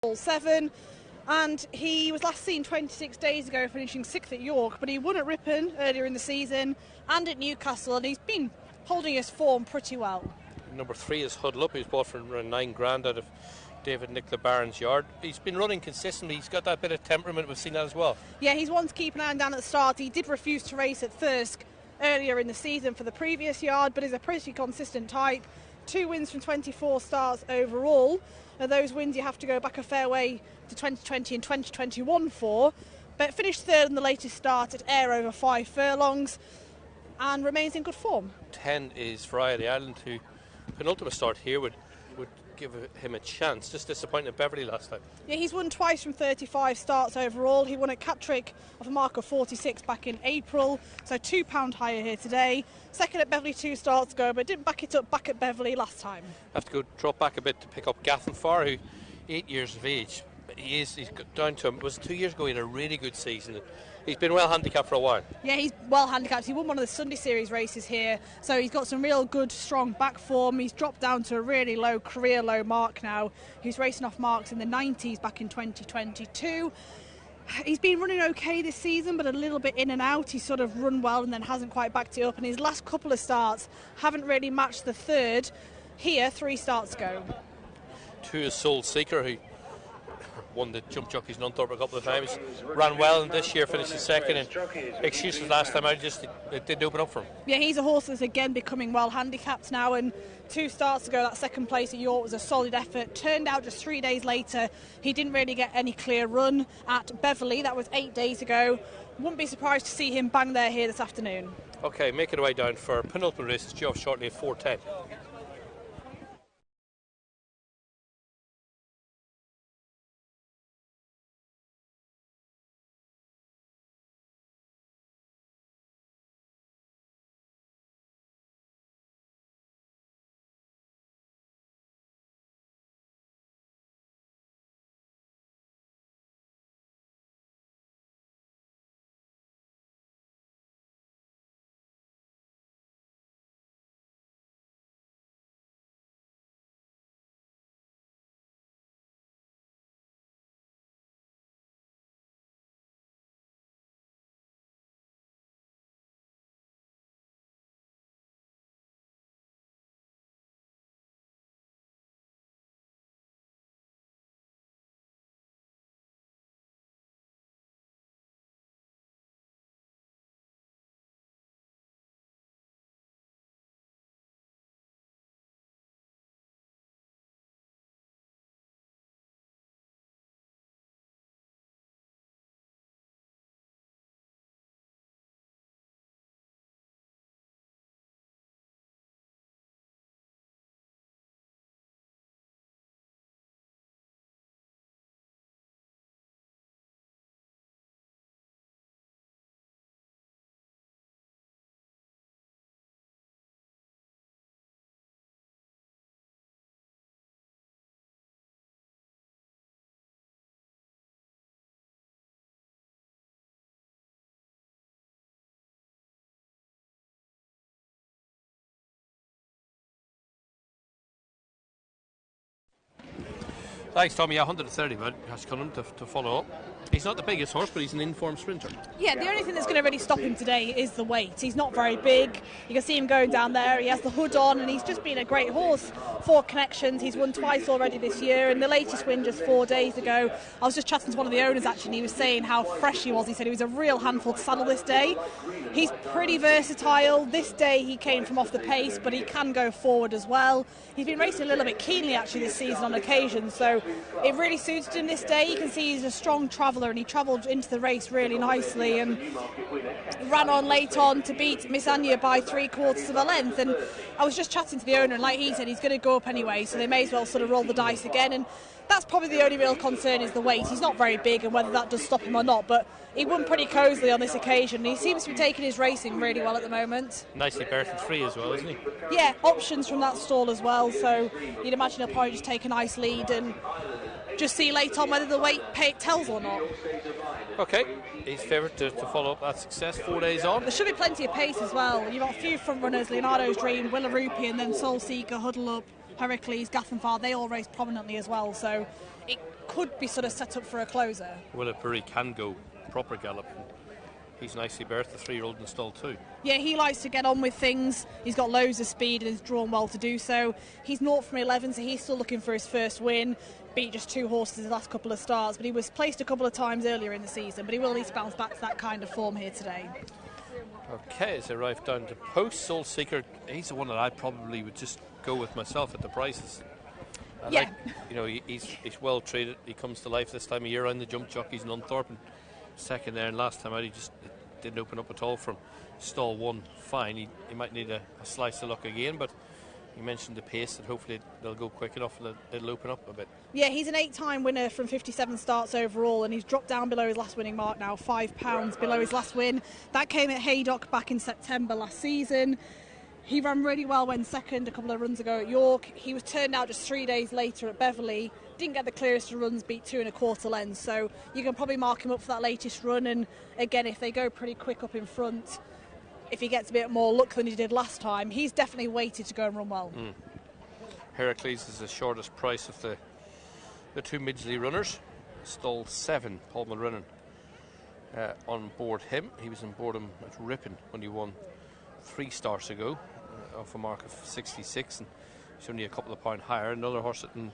all 7, and he was last seen 26 days ago finishing 6th at York, but he won at Ripon earlier in the season and at Newcastle, and he's been holding his form pretty well. Number 3 is Huddle Up. He's bought for around $9,000 out of David Nicola Barron's yard. He's been running consistently. He's got that bit of temperament. We've seen that as well. Yeah, he's one to keep an eye on down at the start. He did refuse to race at Thirsk earlier in the season for the previous yard, but is a pretty consistent type. 2 wins from 24 starts overall. Now, those wins you have to go back a fair way to 2020 and 2021 for, but finished 3rd in the latest start at Ayr over 5 furlongs and remains in good form. 10 is Variety Island, who penultimate start here would give him a chance. Just disappointing at Beverley last time. Yeah, he's won twice from 35 starts overall. He won at Cattrick off a mark of 46 back in April, so £2 higher here today. 2nd at Beverley 2 starts ago, but didn't back it up back at Beverley last time. Have to go drop back a bit to pick up Gathenfar, who 8 years of age. But he's got down to him. It was 2 years ago he had a really good season. He's been well handicapped for a while. Yeah, he's well handicapped. He won one of the Sunday Series races here, so he's got some real good, strong back form. He's dropped down to a really low, career low mark now. He's racing off marks in the 90s back in 2022. He's been running okay this season, but a little bit in and out. He's sort of run well and then hasn't quite backed it up, and his last couple of starts haven't really matched the 3rd. Here, 3 starts ago. 2 is Soul Seeker, who won the Jump Jockeys in Nunthorpe a couple of times. Ran well, and this year finished 2nd. And excuses last time out, it didn't open up for him. Yeah, he's a horse that's again becoming well handicapped now, and 2 starts ago that 2nd place at York was a solid effort. Turned out just 3 days later he didn't really get any clear run at Beverley. That was 8 days ago. Wouldn't be surprised to see him bang there here this afternoon. Okay, make it way down for penultimate races due off shortly at 4:10. Thanks, Tommy. 130 but has come to follow up. He's not the biggest horse, but he's an informed sprinter. Yeah, the only thing that's going to really stop him today is the weight. He's not very big. You can see him going down there. He has the hood on, and he's just been a great horse. 4 connections. He's won twice already this year, and the latest win just 4 days ago. I was just chatting to one of the owners, actually, and he was saying how fresh he was. He said he was a real handful to saddle this day. He's pretty versatile. This day he came from off the pace, but he can go forward as well. He's been racing a little bit keenly, actually, this season on occasion, so it really suited him this day. You can see he's a strong traveller, and he travelled into the race really nicely and ran on late on to beat Miss Anya by 3/4 of a length. And I was just chatting to the owner, and like he said, he's going to go up anyway, so they may as well sort of roll the dice again. And that's probably the only real concern, is the weight. He's not very big, and whether that does stop him or not, but he won pretty cosily on this occasion. He seems to be taking his racing really well at the moment. Nicely berthed free as well, isn't he? Yeah, options from that stall as well, so you'd imagine he'll probably just take a nice lead and just see late on whether the weight tells or not. Okay, he's favoured to follow up that success 4 days on. There should be plenty of pace as well. You've got a few front runners, Leonardo's Dream, Willaroopy, and then Soul Seeker, Huddle Up, Heracles, Gathenfar. They all race prominently as well, so could be sort of set up for a closer. Williperry can go proper gallop. He's nicely berthed, the 3-year-old in stall 2. Yeah, he likes to get on with things. He's got loads of speed and is drawn well to do so. He's 0 from 11, so he's still looking for his first win. Beat just 2 horses in the last couple of starts, but he was placed a couple of times earlier in the season, but he will at least bounce back to that kind of form here today. Okay, as they arrive down to post, Soul Seeker, he's the one that I probably would just go with myself at the prices. He's well treated. He comes to life this time of year on the jump jockeys in Unthorpe, and second there, and last time out it didn't open up at all from stall 1. Fine, he might need a slice of luck again, but you mentioned the pace, that hopefully they'll go quick enough and it'll open up a bit. Yeah, he's an 8-time winner from 57 starts overall, and he's dropped down below his last winning mark now, £5 below his last win. That came at Haydock back in September last season. He ran really well when second a couple of runs ago at York. He was turned out just 3 days later at Beverley. Didn't get the clearest of runs, beat 2 1/4 lengths, so you can probably mark him up for that latest run. And again, if they go pretty quick up in front, if he gets a bit more luck than he did last time, he's definitely weighted to go and run well. Heracles is the shortest price of the 2 Midgley runners. Stall 7, Paul Mulrennan on board him. He was on board him at Ripon when he won 3 starts ago, off a mark of 66, and he's only a couple of pound higher. Another horse that can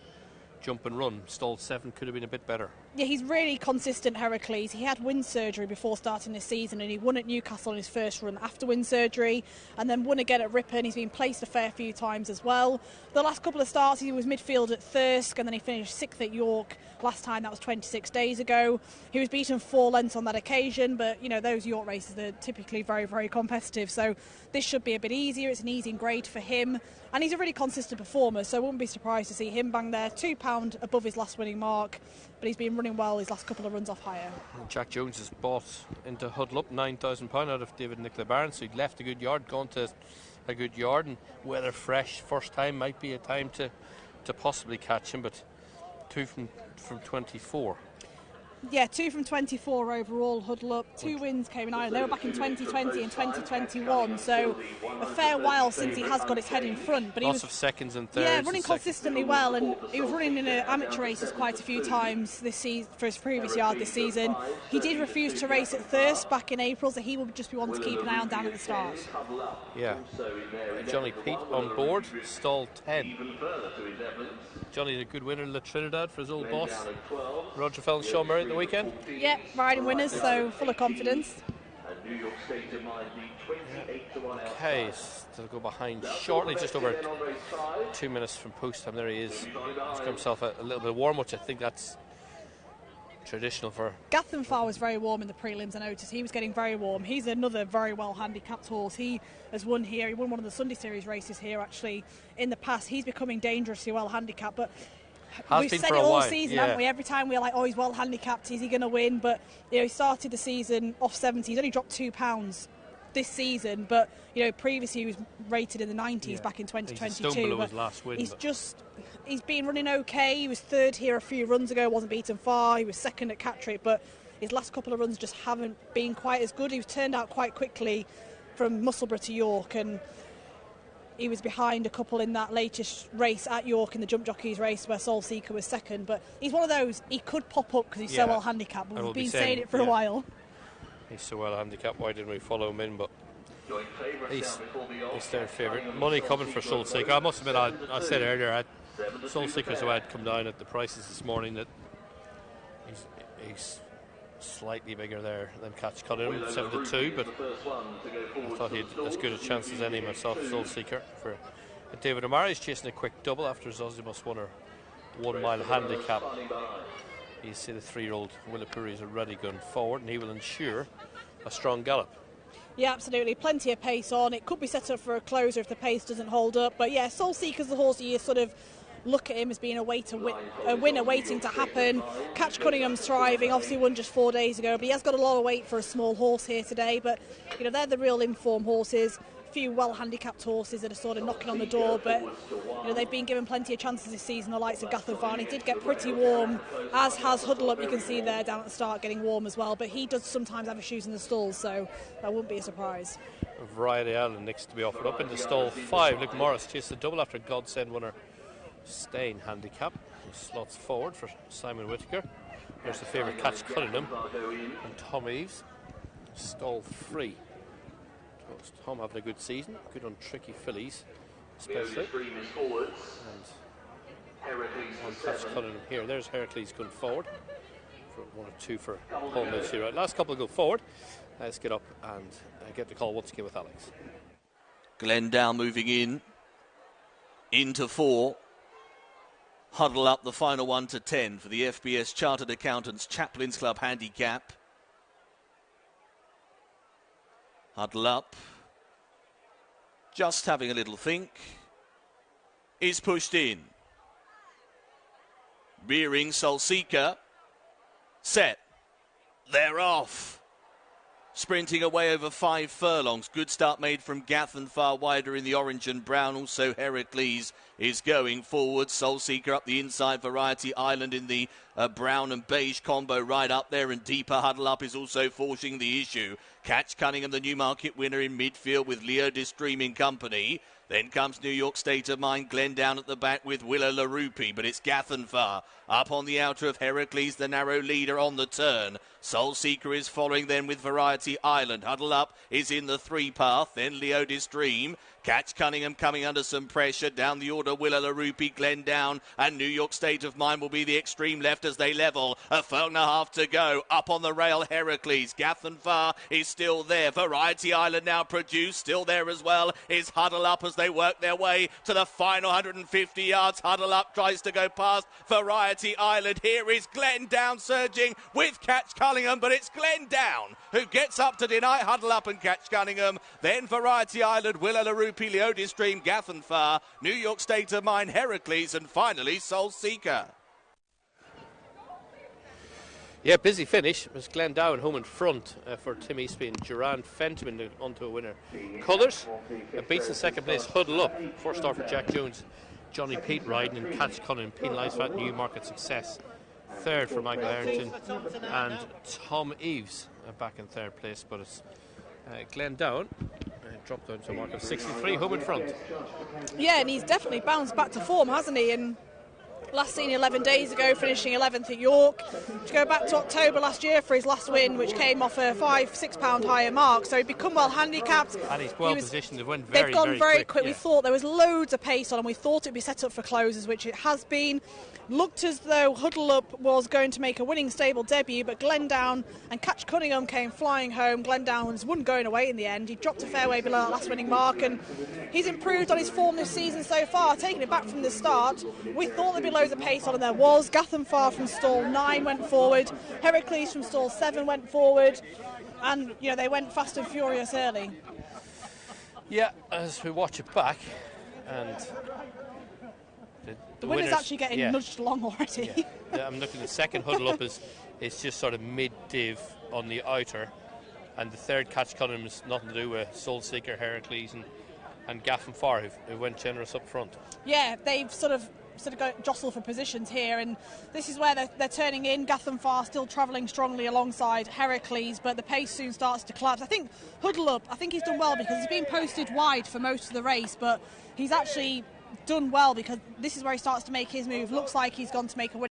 jump and run, stall 7, could have been a bit better. Yeah, he's really consistent, Heracles. He had wind surgery before starting this season, and he won at Newcastle in his first run after wind surgery, and then won again at Ripon. He's been placed a fair few times as well. The last couple of starts he was midfield at Thirsk, and then he finished 6th at York. Last time that was 26 days ago. He was beaten 4 lengths on that occasion, but you know, those York races are typically very, very competitive, so this should be a bit easier. It's an easy grade for him, and he's a really consistent performer, so I wouldn't be surprised to see him bang there. £2 above his last winning mark, but he's been running well his last couple of runs off higher. Jack Jones has bought into Huddle Up £9,000 out of David Nicola Barron, so he'd left a good yard, gone to a good yard, and weather fresh, first time might be a time to possibly catch him, but 2 from 24. Yeah, 2 from 24 overall, Huddle Up. 2 wins came in Ireland. They were back in 2020 and 2021, so a fair while since he has got his head in front. But lots of seconds and thirds. Yeah, running consistently well, and he was running in amateur races quite a few times this season for his previous yard this season. He did refuse to race at Thirst back in April, so he will just be one to keep an eye on down at the start. Yeah, Johnny Pete on board, stall 10. Johnny, a good winner in the Trinidad for his old boss, Roger Fell and Sean Murray at the weekend. Yep, riding winners, so full of confidence. Okay, they'll go behind shortly, just over 2 minutes from post time. There he is. He's got himself a little bit warm, which I think that's traditional for. Gathenfar was very warm in the prelims, I noticed. He was getting very warm. He's another very well handicapped horse. He has won here. He won one of the Sunday Series races here, actually, in the past. He's becoming dangerously well handicapped, but we've said it all season, haven't we? Every time we're like, oh, he's well handicapped, is he going to win? But you know, he started the season off 70. He's only dropped £2 this season, but you know, previously he was rated in the 90s back in 2022. He's below his last win, he's been running okay. He was 3rd here a few runs ago, wasn't beaten far. He was 2nd at Catterick, but his last couple of runs just haven't been quite as good. He was turned out quite quickly from Musselburgh to York, and he was behind a couple in that latest race at York in the Jump Jockeys race where Soul Seeker was 2nd. But he's one of those, he could pop up because he's so well handicapped. But we've been saying it for a while. He's so well handicapped, why didn't we follow him in? But he's their favourite. Money coming for Soul Seeker. I must admit, I said earlier, Soul Seeker's who had come down at the prices this morning, that he's slightly bigger there than Catch Cunningham, 7-2, but I thought he had as good a chance as any myself, Soul Seeker. For David O'Mara's chasing a quick double after Zosimus won her 1 mile handicap. You see the 3-year-old Williperry is already going forward, and he will ensure a strong gallop. Yeah, absolutely. Plenty of pace on. It could be set up for a closer if the pace doesn't hold up. But yeah, Soul Seeker's the horse you sort of look at him as being a winner waiting to happen. Catch Cunningham's thriving, obviously won just 4 days ago, but he has got a lot of weight for a small horse here today. But you know, they're the real informed horses. A few well handicapped horses that are sort of knocking on the door, but you know, they've been given plenty of chances this season, the likes of Gathenfar. He did get pretty warm, as has Huddle Up. You can see there down at the start getting warm as well, but he does sometimes have issues in the stalls, so that wouldn't be a surprise. Variety Island next to be offered up into stall 5. Luke Morris chased the double after Godsend winner Stain handicap. He slots forward for Simon Whittaker. There's the favourite Catch Cunningham and Tom Eves. Stall 3. Tom having a good season, good on tricky fillies, especially. And on Catch Cunningham here. There's Heracles going forward. For 1 or 2 for Paul Mills here. Right, last couple go forward. Let's get up and get the call once again with Alex. Glendown moving in. Into 4. Huddle up the final 1 to 10 for the FBS Chartered Accountants Chaplains Club handicap. Huddle up. Just having a little think. Is pushed in. Rearing Soul Seeker. Set. They're off. Sprinting away over 5 furlongs. Good start made from Gathan far wider in the orange and brown. Also Heracles is going forward. Soul Seeker up the inside. Variety Island in the brown and beige combo right up there. And Deeper Huddle Up is also forcing the issue. Catch Cunningham, the Newmarket winner in midfield with Leo Distream in company. Then comes New York State of Mind, Glendown at the back with Willa LaRupi, but it's Gathenfar up on the outer of Heracles, the narrow leader on the turn. Soul Seeker is following then with Variety Island. Huddle Up is in the 3 path, then Leo Distream. Catch Cunningham coming under some pressure. Down the order, Willa LaRupi, Glendown, and New York State of Mind will be the extreme left as they level. A furlong and a half to go. Up on the rail, Heracles. Gathenfar is still there. Variety Island now produced. Still there as well is Huddle Up as they work their way to the final 150 yards. Huddle Up tries to go past Variety Island. Here is Glendown surging with Catch Cunningham, but it's Glendown who gets up to deny Huddle Up and Catch Cunningham. Then Variety Island, Willa LaRupi, Leo Distream, Gathenfar, New York State of Mind, Heracles, and finally Soul Seeker. Yeah, busy finish. It was Glendown home in front for Tim Eastby and Duran Fenton onto a winner. Colours beats in second place. Huddle Up. First off for Jack Jones. Johnny Pete riding and Catch Cunningham. Penalised for that Newmarket success. Third for Michael Arrington. And Tom Eves back in third place. But it's Glendown dropped down to a mark of 63, home in front. Yeah, and he's definitely bounced back to form, hasn't he? And last seen 11 days ago, finishing 11th at York. To go back to October last year for his last win, which came off a £5-6 higher mark. So he'd become well handicapped. And he's well positioned. They've gone very quick. Yeah. We thought there was loads of pace on, and we thought it'd be set up for closes, which it has been. Looked as though Huddle Up was going to make a winning stable debut, but Glendown and Catch Cunningham came flying home. Glendown's wasn't going away in the end. He dropped a fairway below that last winning mark, and he's improved on his form this season so far, taking it back from the start. We thought there'd be loads of pace on, and there was. Gathenfar from stall 9 went forward. Heracles from stall 7 went forward, and they went fast and furious early. Yeah, as we watch it back, and the winner's actually getting nudged along already. Yeah. I'm looking at the second Huddle Up is just sort of mid-div on the outer, and the third Catch Cunningham is nothing to do with Soul Seeker, Heracles, and Gathenfar who went generous up front. Yeah, they've sort of jostle for positions here, and this is where they're turning in. Gathenfar still travelling strongly alongside Heracles, but the pace soon starts to collapse. I think Huddle Up, he's done well because he's been posted wide for most of the race, but he's actually done well because this is where he starts to make his move. Looks like he's gone to make a win.